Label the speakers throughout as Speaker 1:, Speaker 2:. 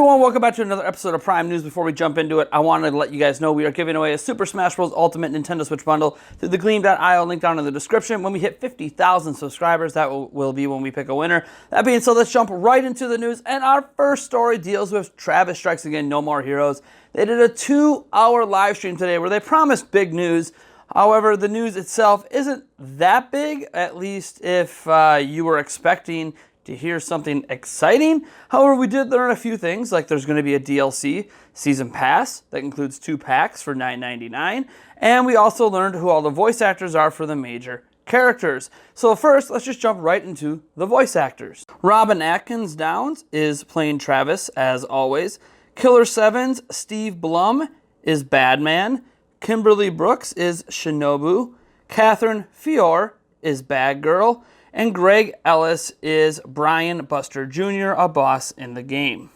Speaker 1: everyone, welcome back to another episode of Prime News. Before we jump into it, I wanted to let you guys know we are giving away a Super Smash Bros. Ultimate Nintendo Switch bundle through the Gleam.io link down in the description. When we hit 50,000 subscribers, that will be when we pick a winner. That being said, let's jump right into the news. And our first story deals with Travis Strikes Again, No More Heroes. They did a 2-hour live stream today where they promised big news. However, the news itself isn't that big, at least if you were expecting to hear something exciting. However, we did learn a few things, like there's going to be a DLC season pass that includes 2 packs for $9.99, and we also learned who all the voice actors are for the major characters. So first, let's just jump right into the voice actors. Robin Atkins Downs is playing Travis, as always. Killer Seven's Steve Blum is Badman. Kimberly Brooks is Shinobu. Catherine Fior is Bad Girl. And Greg Ellis is Brian Buster Jr., a boss in the game.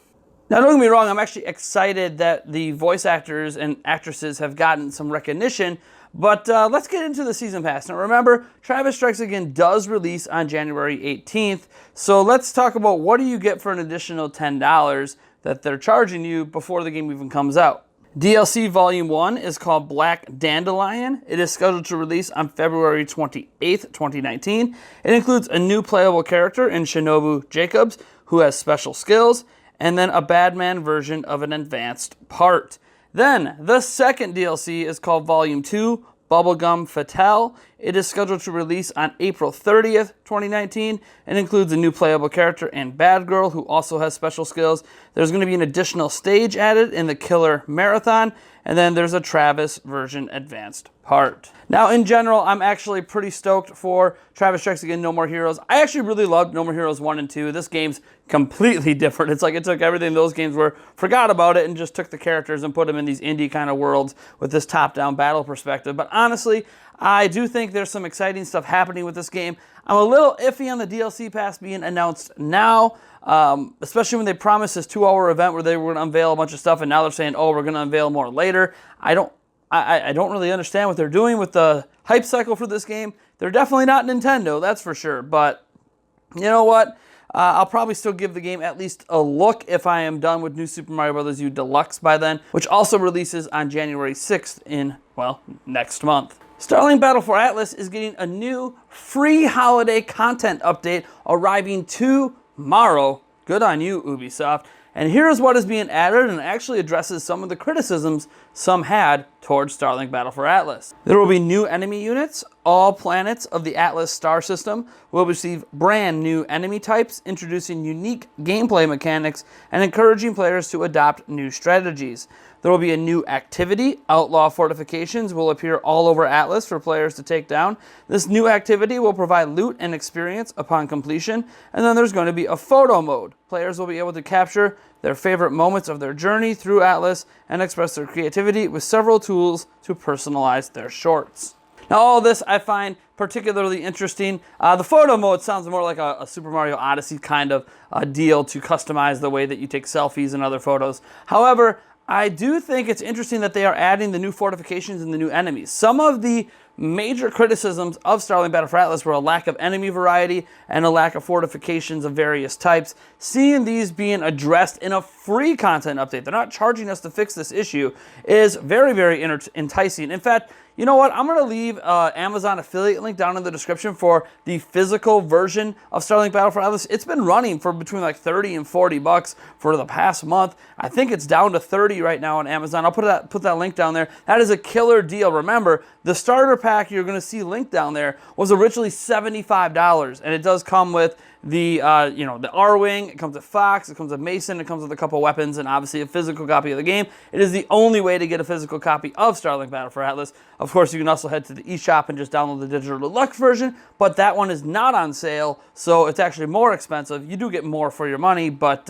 Speaker 1: Now, don't get me wrong, I'm actually excited that the voice actors and actresses have gotten some recognition, but let's get into the season pass. Now, remember, Travis Strikes Again does release on January 18th, so let's talk about what do you get for an additional $10 that they're charging you before the game even comes out. DLC Volume 1 is called Black Dandelion. It is scheduled to release on February 28th, 2019. It includes a new playable character in Shinobu Jacobs, who has special skills, and then a Badman version of an advanced part. Then, the second DLC is called Volume 2, Bubblegum Fatale. It is scheduled to release on April 30th, 2019. It includes a new playable character and Bad Girl, who also has special skills. There's going to be an additional stage added in the Killer Marathon, and then there's a Travis version advanced part. Now, in general, I'm actually pretty stoked for Travis Strikes Again, No More Heroes. I actually really loved No More Heroes 1 and 2. This game's completely different. It's like it took everything those games were, forgot about it, and just took the characters and put them in these indie kind of worlds with this top-down battle perspective. But honestly, I do think there's some exciting stuff happening with this game. I'm a little iffy on the DLC pass being announced now, especially when they promised this 2-hour event where they were going to unveil a bunch of stuff, and now they're saying, oh, we're going to unveil more later. I don't really understand what they're doing with the hype cycle for this game. They're definitely not Nintendo, that's for sure. But you know what? I'll probably still give the game at least a look if I am done with New Super Mario Bros. U Deluxe by then, which also releases on January 6th in, well, next month. Starlin Battle for Atlas is getting a new free holiday content update arriving tomorrow. Good on you, Ubisoft. And here's what is being added, and it actually addresses some of the criticisms some had towards Starlin Battle for Atlas. There will be new enemy units. All planets of the Atlas star system will receive brand new enemy types, introducing unique gameplay mechanics and encouraging players to adopt new strategies. There will be a new activity. Outlaw fortifications will appear all over Atlas for players to take down. This new activity will provide loot and experience upon completion. And then there's going to be a photo mode. Players will be able to capture their favorite moments of their journey through Atlas and express their creativity with several tools to personalize their shorts. Now, all of this I find particularly interesting. The photo mode sounds more like a Super Mario Odyssey kind of deal to customize the way that you take selfies and other photos. However, I do think it's interesting that they are adding the new fortifications and the new enemies. Some of the major criticisms of Starlin Battle for Atlas were a lack of enemy variety and a lack of fortifications of various types. Seeing these being addressed in a free content update, they're not charging us to fix this issue, is very, very enticing. In fact, you know what? I'm going to leave Amazon affiliate link down in the description for the physical version of Starlin Battle for Atlas. It's been running for between like 30 and 40 bucks for the past month. I think it's down to 30 right now on Amazon. I'll put that link down there. That is a killer deal. Remember, the starter pack you're going to see linked down there was originally $75, and it does come with the the R-Wing, it comes with Fox, it comes with Mason, it comes with a couple weapons, and obviously a physical copy of the game. It is the only way to get a physical copy of Starlin Battle for Atlas. Of course, you can also head to the eShop and just download the digital deluxe version, but that one is not on sale, so it's actually more expensive. You do get more for your money, but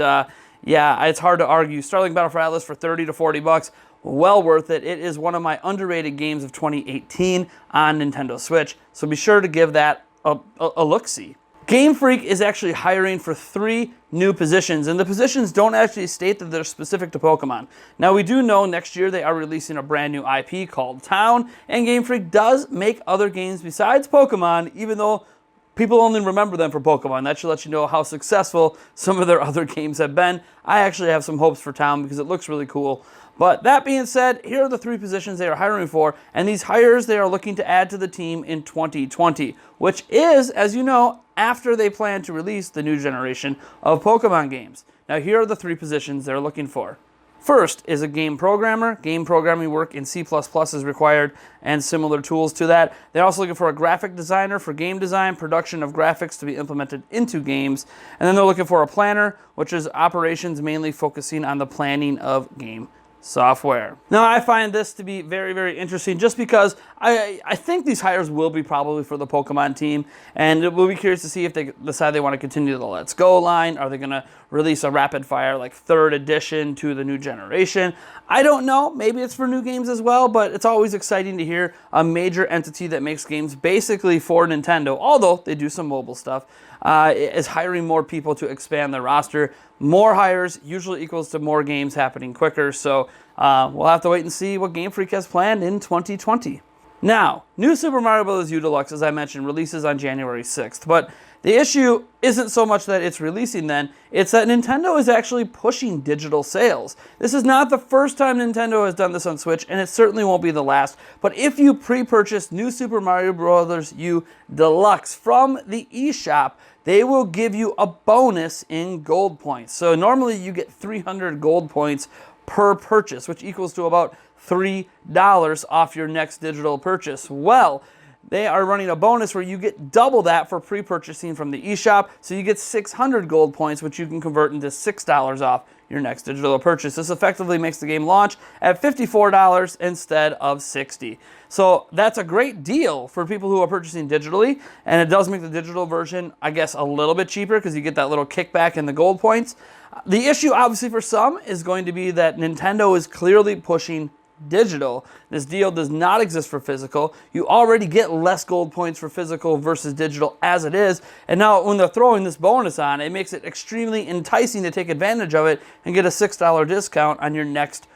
Speaker 1: yeah, it's hard to argue. Starlin Battle for Atlas for 30 to 40 bucks. Well worth it. It is one of my underrated games of 2018 on Nintendo Switch, so be sure to give that a look-see. Game Freak is actually hiring for 3 new positions, and the positions don't actually state that they're specific to Pokemon. Now, we do know next year they are releasing a brand new IP called Town, and Game Freak does make other games besides Pokemon, even though people only remember them for Pokemon. That should let you know how successful some of their other games have been. I actually have some hopes for Town because it looks really cool. But that being said, here are the 3 positions they are hiring for, and these hires they are looking to add to the team in 2020, which is, as you know, after they plan to release the new generation of Pokemon games. Now, here are the 3 positions they're looking for. First is a game programmer. Game programming work in C++ is required and similar tools to that. They're also looking for a graphic designer for game design, production of graphics to be implemented into games. And then they're looking for a planner, which is operations mainly focusing on the planning of game software. Now, I find this to be very, very interesting just because I think these hires will be probably for the Pokemon team, and we'll be curious to see if they decide they want to continue the Let's Go line. Are they going to release a rapid fire like 3rd edition to the new generation? I don't know. Maybe it's for new games as well, but it's always exciting to hear a major entity that makes games basically for Nintendo, although they do some mobile stuff, is hiring more people to expand their roster. More hires usually equals to more games happening quicker, so we'll have to wait and see what Game Freak has planned in 2020. Now, New Super Mario Bros. U Deluxe, as I mentioned, releases on January 6th, but the issue isn't so much that it's releasing then, it's that Nintendo is actually pushing digital sales. This is not the first time Nintendo has done this on Switch, and it certainly won't be the last, but if you pre-purchase New Super Mario Bros. U Deluxe from the eShop, they will give you a bonus in gold points. So normally you get 300 gold points per purchase, which equals to about $3 off your next digital purchase. Well, they are running a bonus where you get double that for pre-purchasing from the eShop, so you get 600 gold points, which you can convert into $6 off your next digital purchase. This effectively makes the game launch at $54 instead of $60. So that's a great deal for people who are purchasing digitally, and it does make the digital version, I guess, a little bit cheaper because you get that little kickback in the gold points. The issue, obviously, for some is going to be that Nintendo is clearly pushing digital. This deal does not exist for physical. You already get less gold points for physical versus digital as it is, and now when they're throwing this bonus on, it makes it extremely enticing to take advantage of it and get a $6 discount on your next,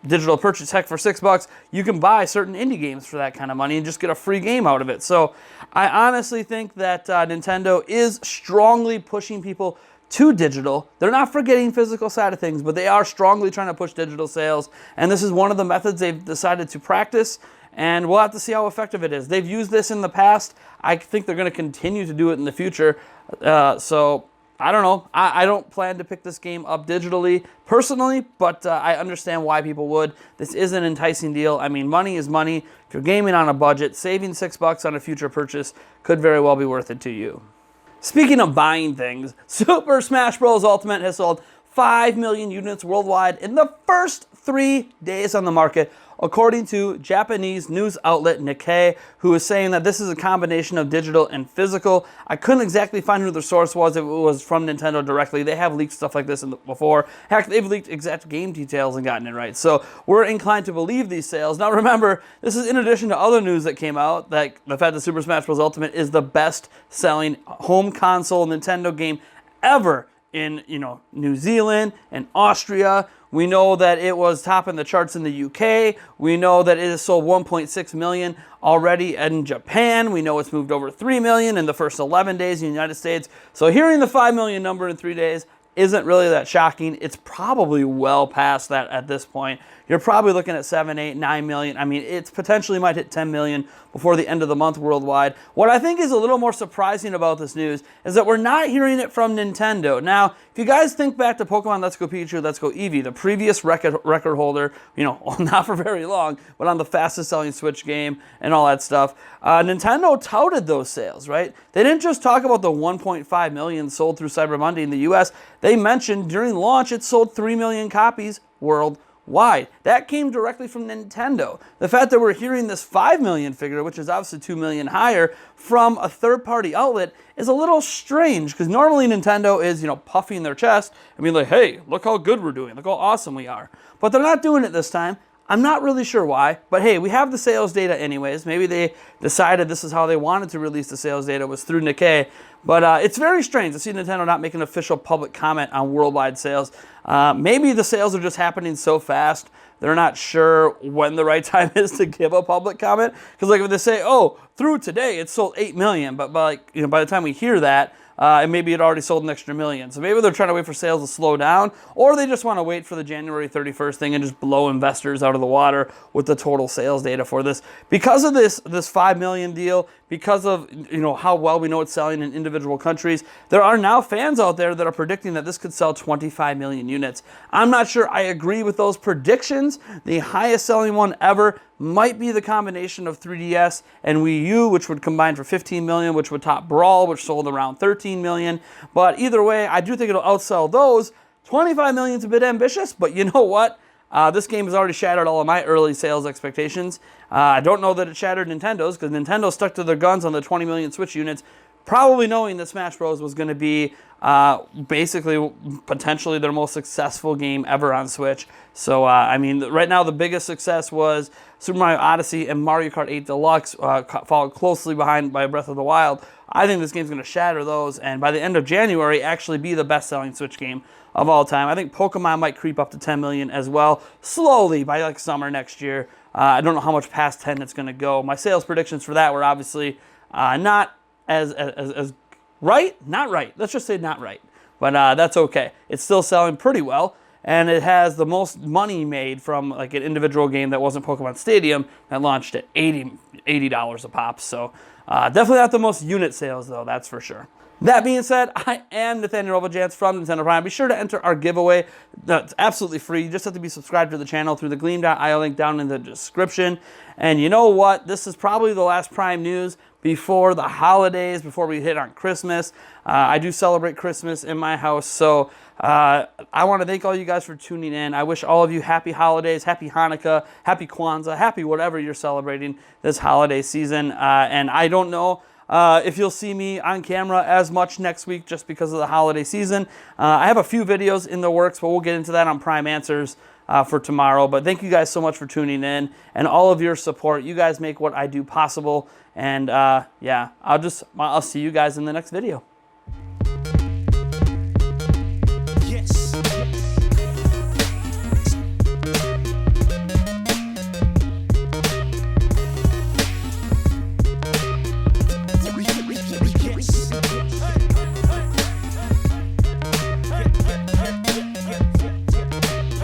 Speaker 1: digital purchase. Heck, for $6, you can buy certain indie games for that kind of money and just get a free game out of it. So I honestly think that Nintendo is strongly pushing people to digital. They're not forgetting physical side of things, but they are strongly trying to push digital sales, and this is one of the methods they've decided to practice, and we'll have to see how effective it is. They've used this in the past. I think they're going to continue to do it in the future, so I don't know. I don't plan to pick this game up digitally personally, but I understand why people would. This is an enticing deal. I mean, money is money. If you're gaming on a budget, saving $6 on a future purchase could very well be worth it to you. Speaking of buying things, Super Smash Bros. Ultimate has sold 5 million units worldwide in the first 3 days on the market, according to Japanese news outlet Nikkei, who is saying that this is a combination of digital and physical. I couldn't exactly find who the source was, if it was from Nintendo directly. They have leaked stuff like this before. Heck, they've leaked exact game details and gotten it right. So we're inclined to believe these sales. Now remember, this is in addition to other news that came out, like the fact that Super Smash Bros. Ultimate is the best-selling home console Nintendo game ever in New Zealand and Austria. We know that it was topping the charts in the UK. We know that it has sold 1.6 million already in Japan. We know it's moved over 3 million in the first 11 days in the United States. So hearing the 5 million number in 3 days isn't really that shocking. It's probably well past that at this point. You're probably looking at 7, 8, 9 million. I mean, it's potentially might hit 10 million before the end of the month worldwide. What I think is a little more surprising about this news is that we're not hearing it from Nintendo. Now, if you guys think back to Pokemon Let's Go Pikachu, Let's Go Eevee, the previous record holder, not for very long, but on the fastest selling Switch game and all that stuff, Nintendo touted those sales, right? They didn't just talk about the 1.5 million sold through Cyber Monday in the US. They mentioned during launch it sold 3 million copies worldwide. That came directly from Nintendo. The fact that we're hearing this 5 million figure, which is obviously 2 million higher, from a third-party outlet is a little strange, because normally Nintendo is, puffing their chest and being like, hey, look how good we're doing, look how awesome we are. But they're not doing it this time. I'm not really sure why, but hey, we have the sales data anyways. Maybe they decided this is how they wanted to release the sales data, was through Nikkei. But it's very strange to see Nintendo not make an official public comment on worldwide sales. Maybe the sales are just happening so fast, they're not sure when the right time is to give a public comment. Because like if they say, oh, through today it sold 8 million, but by the time we hear that, and maybe it already sold an extra million. So maybe they're trying to wait for sales to slow down, or they just want to wait for the January 31st thing and just blow investors out of the water with the total sales data for this. Because of this 5 million deal, because of how well we know it's selling in individual countries, there are now fans out there that are predicting that this could sell 25 million units. I'm not sure I agree with those predictions. The highest selling one ever might be the combination of 3DS and Wii U, which would combine for 15 million, which would top Brawl, which sold around 13 million. But either way, I do think it'll outsell those. 25 million is a bit ambitious, but you know what? This game has already shattered all of my early sales expectations. I don't know that it shattered Nintendo's, because Nintendo stuck to their guns on the 20 million Switch units, probably knowing that Smash Bros. Was going to be basically potentially their most successful game ever on Switch. So, I mean, right now the biggest success was Super Mario Odyssey and Mario Kart 8 Deluxe, followed closely behind by Breath of the Wild. I think this game's going to shatter those, and by the end of January, actually be the best-selling Switch game of all time. I think Pokemon might creep up to 10 million as well, slowly by like summer next year. I don't know how much past 10 it's going to go. My sales predictions for that were obviously not as right, not right. Let's just say not right, but that's okay. It's still selling pretty well, and it has the most money made from like an individual game that wasn't Pokemon Stadium that launched at $80 a pop. So definitely not the most unit sales though, that's for sure. That being said, I am Nathaniel Rovajans from Nintendo Prime. Be sure to enter our giveaway. That's absolutely free. You just have to be subscribed to the channel through the gleam.io link down in the description. And you know what? This is probably the last Prime news before the holidays, before we hit on Christmas. I do celebrate Christmas in my house, so I want to thank all you guys for tuning in. I wish all of you happy holidays, happy Hanukkah, happy Kwanzaa, happy whatever you're celebrating this holiday season. And I don't know if you'll see me on camera as much next week just because of the holiday season. I have a few videos in the works, but we'll get into that on Prime Answers for tomorrow. But thank you guys so much for tuning in and all of your support. You guys make what I do possible. And yeah, I'll see you guys in the next video.